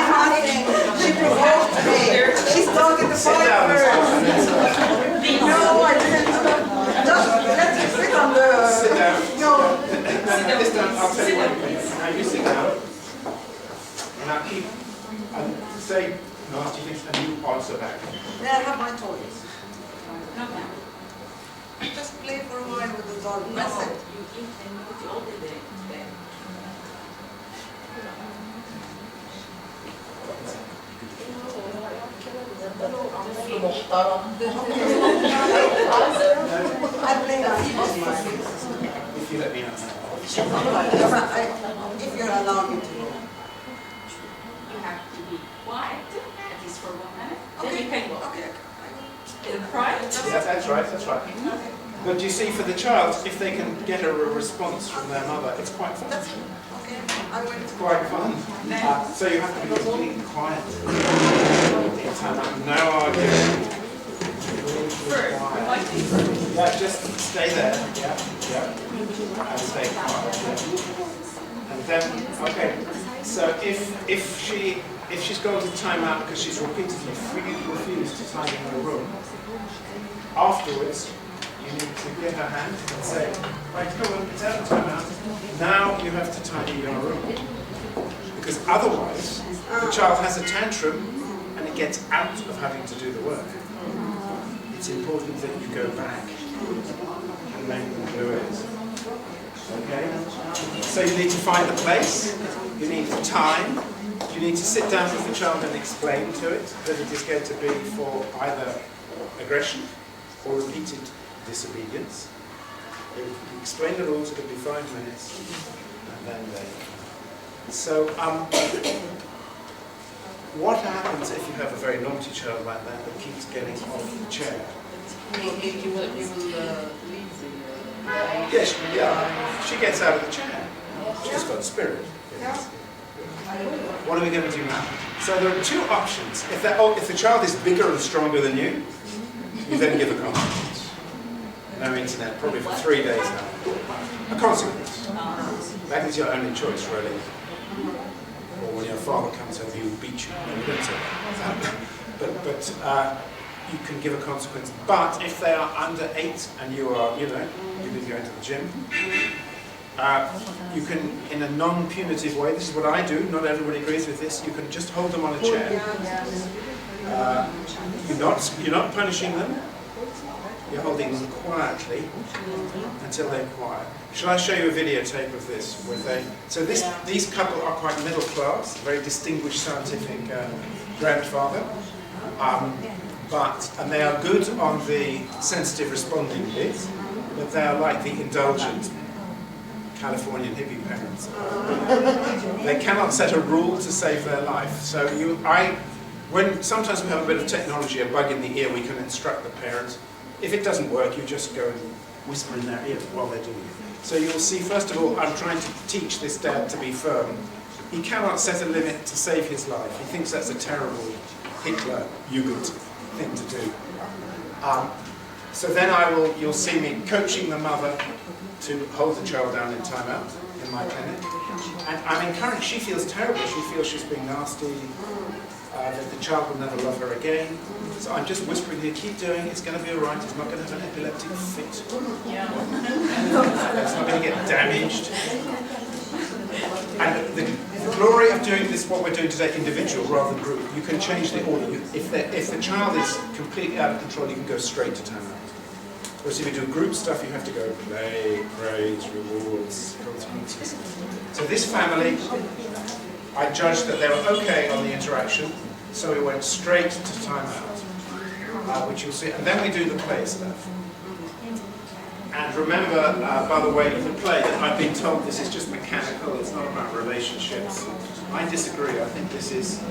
nothing. She provoked me. She started the sit down. No, I didn't. Just let her sit on the... Sit down. No. This time, I'll tell you what you do. Now you sit down. And I'll keep... say nasty things and you answer back. May I have my toys? No. Just play for a while with the doll. That's it. You eat and you all the day. I play that. If you let me know. If you're allowed me to go. You have to be quiet, at least for 1 minute. Then you can go. Okay. Right? Yeah, that's right, that's right. But you see, for the child, if they can get a response from their mother, it's quite fun. Okay. I will. It's quite fun. So you have to be completely quiet. No arguing. Yeah, just stay there. Yeah, yeah. And stay quiet. Yeah. And then, okay. So if she's gone to timeout because she's repeatedly refused to tidy her room, afterwards you need to get her hand and say, right, come on, it's out of timeout. Now you have to tidy your room. Because otherwise, the child has a tantrum and it gets out of having to do the work. It's important that you go back and make them do it. Okay? So you need to find the place, you need the time, you need to sit down with the child and explain to it that it is going to be for either aggression or repeated disobedience. You explain the rules, it'll be 5 minutes, and then they... So, what happens if you have a very naughty child like that that keeps getting off the chair? You will leave the... Yes, yeah. She gets out of the chair. She's got spirit. Yes. What are we going to do now? So there are two options. If the child is bigger and stronger than you then give a consequence. No internet, probably for 3 days now. A consequence. That is your only choice, really. Or when your father comes home, he will beat you. No, you don't say that. But you can give a consequence. But if they are under 8 and you are, you've been going to the gym, you can, in a non-punitive way, this is what I do, not everybody agrees with this, you can just hold them on a chair. You're not punishing them, You're holding them quietly until they're quiet. Shall I show you a videotape of this? So these couple are quite middle class, very distinguished scientific grandfather, and they are good on the sensitive responding bit, but they are like the indulgent Californian hippie parents. They cannot set a rule to save their life. So sometimes we have a bit of technology, a bug in the ear, we can instruct the parents. If it doesn't work, you just go and whisper in their ear while they're doing it. So you'll see, first of all, I'm trying to teach this dad to be firm. He cannot set a limit to save his life. He thinks that's a terrible Hitler-Jugend thing to do. So then you'll see me coaching the mother to hold the child down in timeout in my clinic. And I'm encouraged, she feels terrible, she feels she's being nasty, that the child will never love her again. So I'm just whispering here, keep doing it, it's going to be alright, he's not going to have an epileptic fit. Yeah. It's not going to get damaged. And the glory of doing this, what we're doing today, individual rather than group, you can change the order. If the child is completely out of control, you can go straight to timeout. Whereas if you do group stuff, you have to go play, praise, rewards, consequences. So this family, I judged that they were okay on the interaction, so we went straight to timeout, which you'll see. And then we do the play stuff. And remember, by the way, in the play, that I've been told this is just mechanical, it's not about relationships. I disagree. I think this is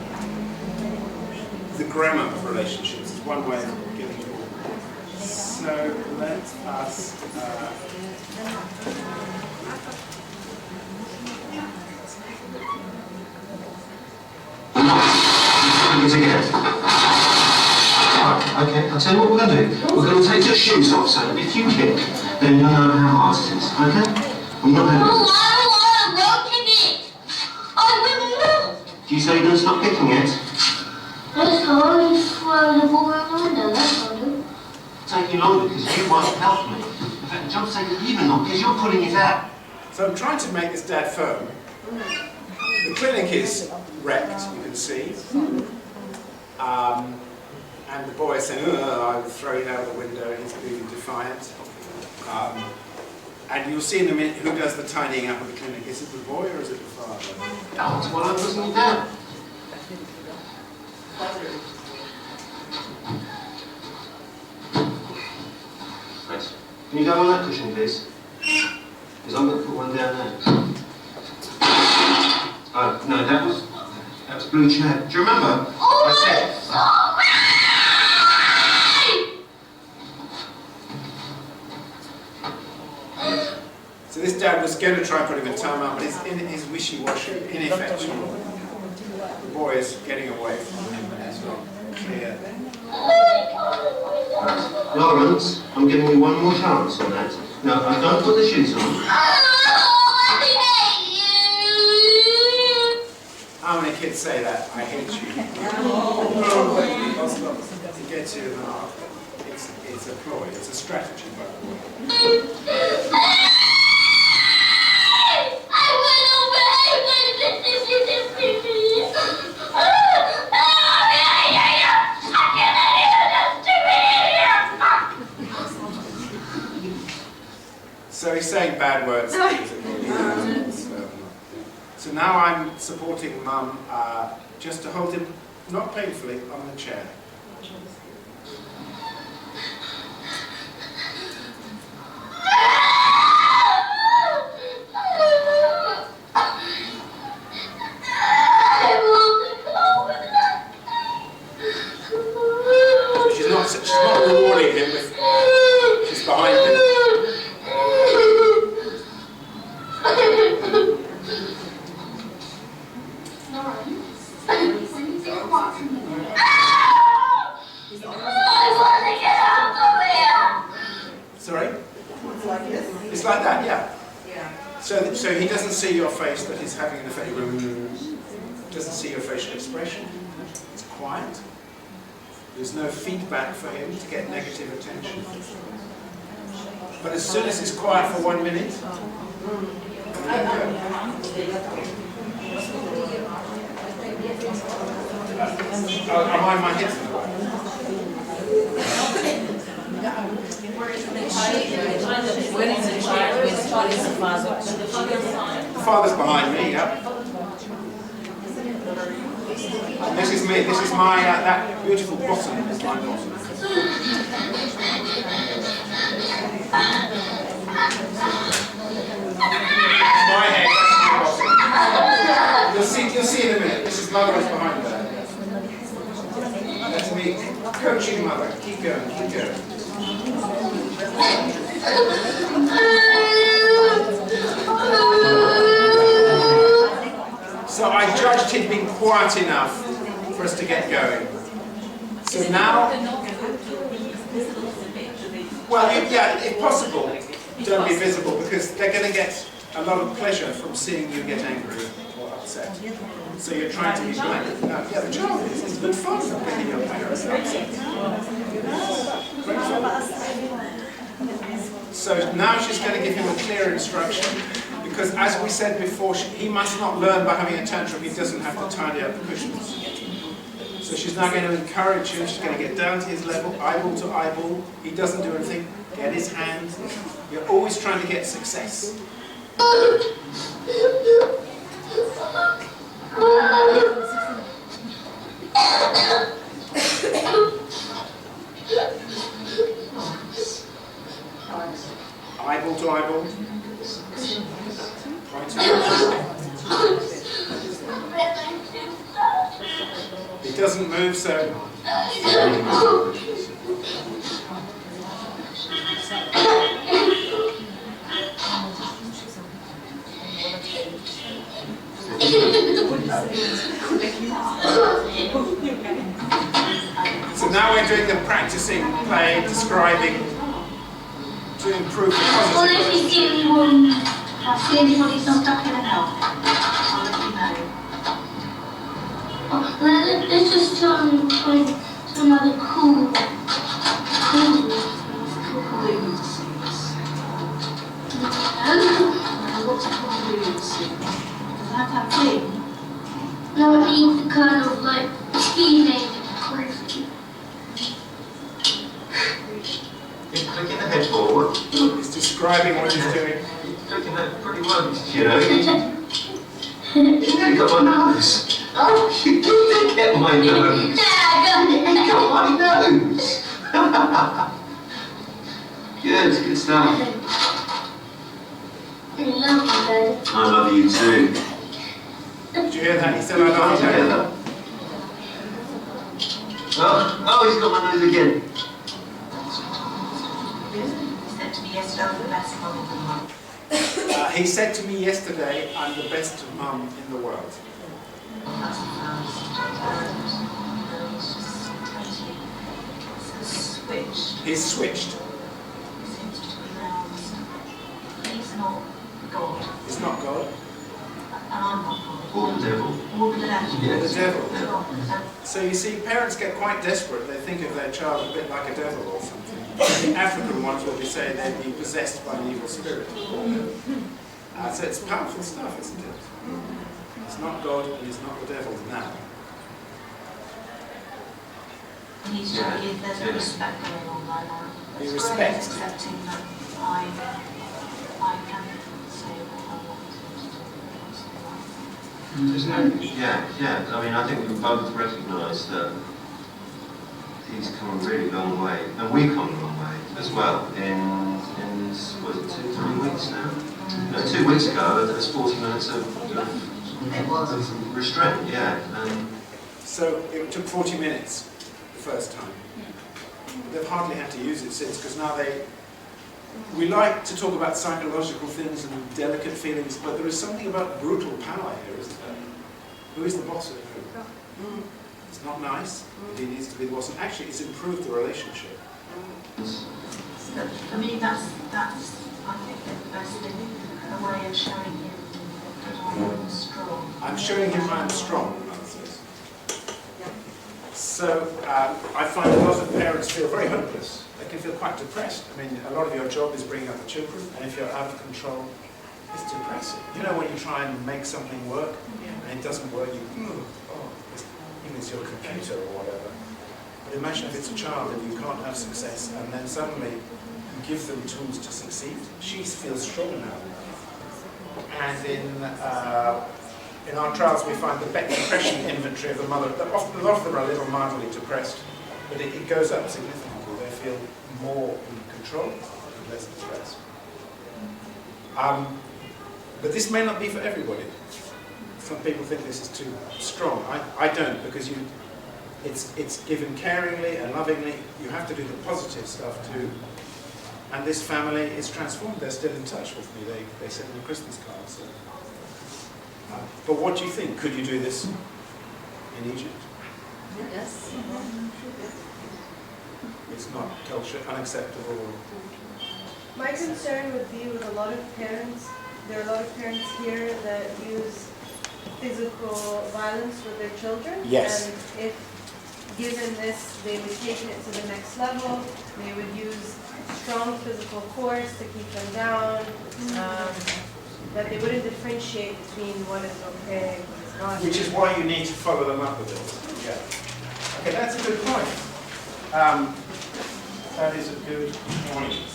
the grammar of relationships. It's one way of getting it all. So let us... Again. Right, okay, I'll tell you what we're going to do. We're going to take your shoes off, so if you kick, then you'll know how hard it is, okay? I'm not going to do this. Do you say you're going to stop kicking it? It's taking longer because you won't help me. In fact, the job's taking even longer because you're pulling it out. So I'm trying to make this dad firm. The clinic is wrecked, you can see. And the boy is saying, I'll throw it out the window, he's being defiant. And you'll see in a minute who does the tidying up of the clinic. Is it the boy or is it the father? That's what I was doing down. Right. Can you go on that cushion, please? Because I'm going to put one down there. Oh, no, that was blue chair. Do you remember? I said. So this dad was going to try and put him in timeout, but he's in his wishy-washy, ineffectual. The boy is getting away from him, and it's not clear. Lawrence, I'm giving you one more chance on that. No, don't put the shoes on. How many kids say that? I hate you. To get you, it's a ploy, it's a strategy, by the way. So he's saying bad words. So now I'm supporting Mum just to hold him, not painfully, on the chair. So she's not rewarding him with, she's behind him. Sorry? It's like this? It's like that, yeah. Yeah. So he doesn't see your face that he's having an effect. Doesn't see your facial expression. It's quiet. There's no feedback for him to get negative attention. But as soon as it's quiet for 1 minute, my head's in the way. where is the child? Where is the child? Where is the father? The father's behind me, yeah. And this is me, this is my, that beautiful bottom is my bottom. My head, that's my bottom. You'll see in a minute, this is mother is behind there. That's me coaching mother. Keep going, keep going. So I judged he'd been quiet enough for us to get going. So now, well, yeah, if possible, don't be visible because they're going to get a lot of pleasure from seeing you get angry or upset. So you're trying to be blank. No, yeah, the child is. It's good fun making your parents upset. So now she's going to give him a clear instruction. Because as we said before, he must not learn by having a tantrum. He doesn't have to tidy up the cushions. So she's now going to encourage him. She's going to get down to his level, eyeball to eyeball. He doesn't do anything. Get his hand. You're always trying to get success. Eyeball to eyeball. He doesn't move, so so now we're doing the practicing, play, describing to improve the positive. See anybody's not stuck in a help, I'll let you know. Oh, let's just find some other cool blues. What's a cool blues? Does that have thing? No, it means the kind of like teenage crazy. He's clicking the head forward. He's describing what he's doing. Looking at pretty well, you know. You nearly got my nose. Oh, you did get my nose. You got my nose. Good stuff. I love you, Dad. I love you too. Did you hear that? He said I love you. Did you hear that? Oh, he's got my nose again. He said to me yesterday, I'm the best mum in the world. He's switched. He's not God. He's not God. And I'm not God. Or the devil. Or the devil. Yes. The devil. So you see, parents get quite desperate. They think of their child a bit like a devil or something. The African ones will be saying they'd be possessed by an evil spirit. So it's powerful stuff, isn't it? It's not God and it's not the devil now. He's trying to give, there's a respect going on right now. He respects. Accepting that I can say what I want to do. Isn't it? Yeah. I mean, I think we both recognise that he's come a really long way, and we've come a long way as well. In was it 2-3 weeks now? No, 2 weeks ago, there's 40 minutes of restraint. Yeah. So it took 40 minutes the first time. They've hardly had to use it since, because now we like to talk about psychological things and delicate feelings, but there is something about brutal power here, isn't there? Who is the boss of who? It's not nice, but he needs to be the boss, and actually it's improved the relationship. So for me, that's I think the best thing, a way of showing him that I'm strong. I'm showing him I'm strong, Mother says. So I find a lot of parents feel very hopeless. They can feel quite depressed. I mean, a lot of your job is bringing up the children, and if you're out of control, it's depressing. You know, when you try and make something work, and it doesn't work, even it's your computer or whatever. But imagine if it's a child and you can't have success, and then suddenly you give them tools to succeed. She feels strong now. And in our trials we find the Beck depression inventory of the mother, a lot of them are a little mildly depressed, but it goes up significantly. They feel more in control and less depressed. But this may not be for everybody. Some people think this is too strong. I don't, because it's given caringly and lovingly. You have to do the positive stuff too. And this family is transformed. They're still in touch with me. They send me Christmas cards. So. But what do you think? Could you do this in Egypt? Yes. It's not culture unacceptable. My concern would be with a lot of parents. There are a lot of parents here that use physical violence with their children. Yes. And if given this, they would take it to the next level. They would use strong physical force to keep them down. That they wouldn't differentiate between what is okay and what is not. Which is why you need to follow them up with it. Yeah. Okay, that's a good point. That is a good point.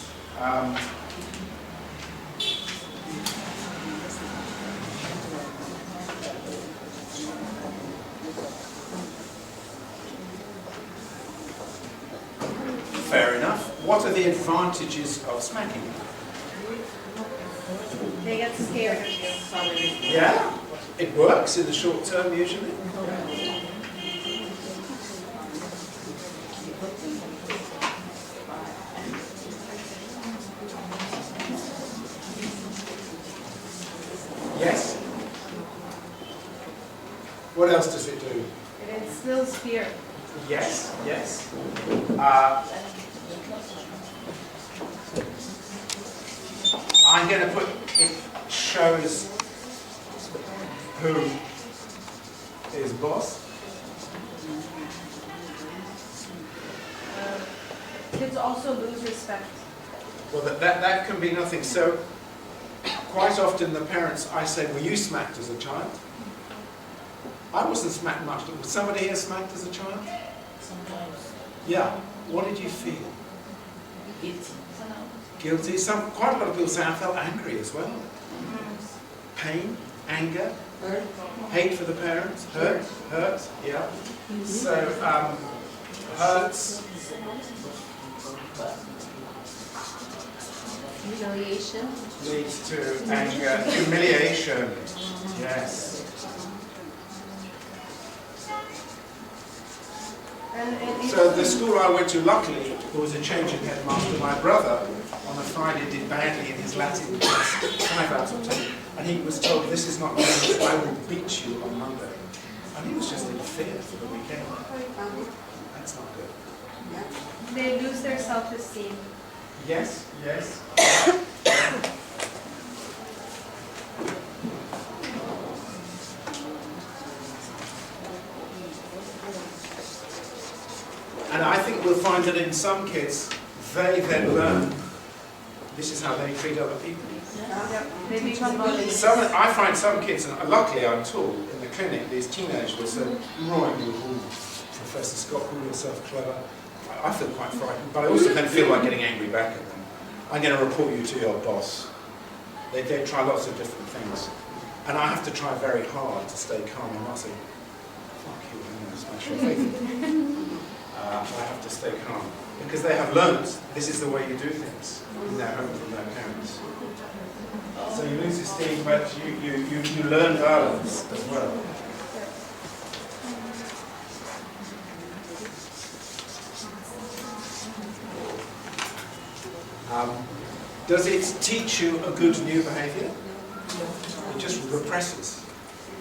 Fair enough. What are the advantages of smacking? They get scared of you. Yeah, it works in the short term usually. Yes. What else does it do? It instills fear. Yes, yes. I'm going to put, it shows who is boss. Kids also lose respect. Well, that can be nothing. So, quite often the parents, I say, were you smacked as a child? I wasn't smacked much. Was somebody here smacked as a child? Sometimes. Yeah. What did you feel? Guilty. Guilty. Quite a lot of people say I felt angry as well. Pain, anger, hate for the parents, hurt, yeah. So, hurts. Humiliation. Leads to anger, humiliation, yes. So the school I went to, luckily, there was a change in headmaster. My brother, on a Friday, did badly in his Latin class, 5 out of 10. And he was told, this is not going, I will beat you on Monday. And he was just in fear for the weekend. That's not good. They lose their self-esteem. Yes, yes. And I think we'll find that in some kids, they then learn this is how they treat other people. They become I find some kids, and luckily I'm tall, in the clinic, these teenagers will say, Roy, Professor Scott, call yourself clever. I feel quite frightened, but I also then feel like getting angry back at them. I'm going to report you to your boss. They try lots of different things. And I have to try very hard to stay calm and not say, fuck you, I'm going to smash your face. I have to stay calm. Because they have learned this is the way you do things in their home from their parents. So you lose esteem, but you learn violence as well. Does it teach you a good new behaviour? It just represses.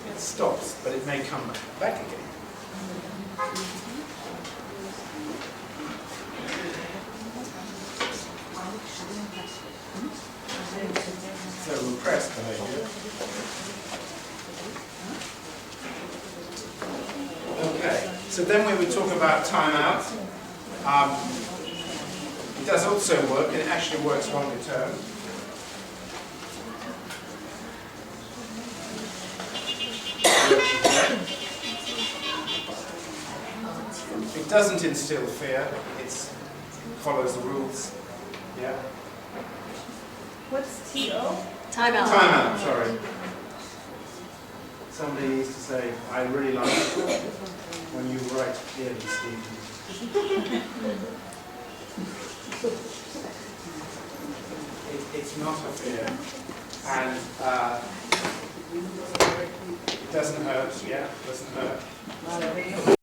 It stops, but it may come back again. So repressed behaviour. Okay, so then we would talk about time out. It does also work, and it actually works longer term. It doesn't instill fear, it follows the rules. Yeah. What's TO? Time out. Time out, sorry. Somebody needs to say, I really like it when you write clearly, Stephen. It's not a fear, and it doesn't hurt, yeah, it doesn't hurt.